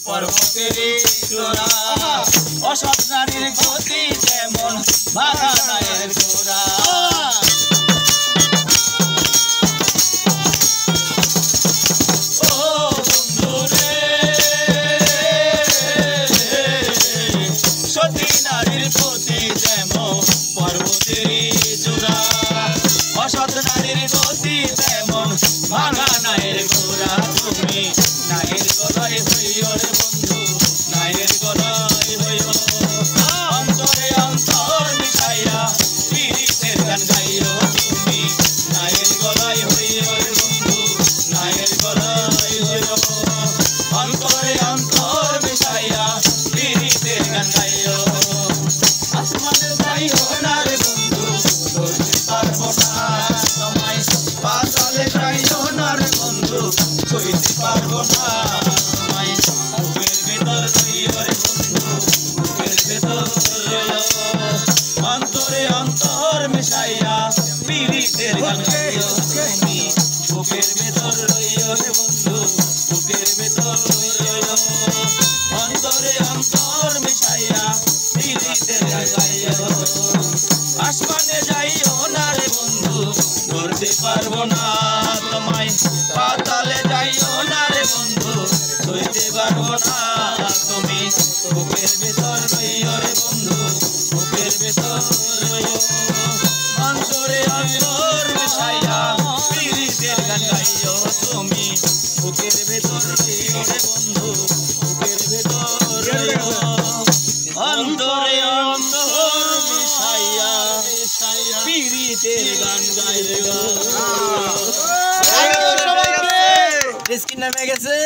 পর্বতেরই চূড়া অসৎ নারীর গতি যেমন ভাঙা নায়ের গোড়া সতী নারীর গতি যেমন পর্বতেরই চূড়া অসৎ নারীর গতি যেমন ভাঙা নায়ের গোড়া তুমি নায়ের গলায় হইও রে বন্ধু নায়ের গলায় হইও অন্তরে অন্তর মিশাইয়া পীড়িতের গান গাইও তুমি নায়ের গলায় হইও রে বন্ধু নায়ের গলায় হইও অন্তরে অন্তর মিশাইয়া পীড়িতের গান গাইও আসমানে যাইও না রে বন্ধু ধরতে পারবো না তোমায় পাতালে যাইও না রে বন্ধু ছুঁইতে পারবো না তোমায় বুকের ভেতর রইও রে বন্ধু বুকের ভেতর রইও অন্তরে অন্তর মিশাইয়া পীড়িতের গান গাইও তুমি বুকের ভেতর রইও রে বন্ধু বুকের ভেতর রইও অন্তরে অন্তর মিশাইয়া পীড়িতের গান গাইও আসমানে যাইও না রে বন্ধু ধরতে পারবো না তোমায় পাতালে যাইও না রে বন্ধু ছুঁইতে পারবো না তুমি বুকের ভেতর রইও রে বন্ধু বুকের ভেতর রইও অন্তরে অন্তর মিশাইয়া পীড়িতের গান গাইও তুমি বুকের ভেতর রইও রে বন্ধু বুকের ভেতর রইও অন্তরে অন্তর মিশাইয়া পীড়িতের গান গাইও সবাইকে রিস্কি নামে গেছে।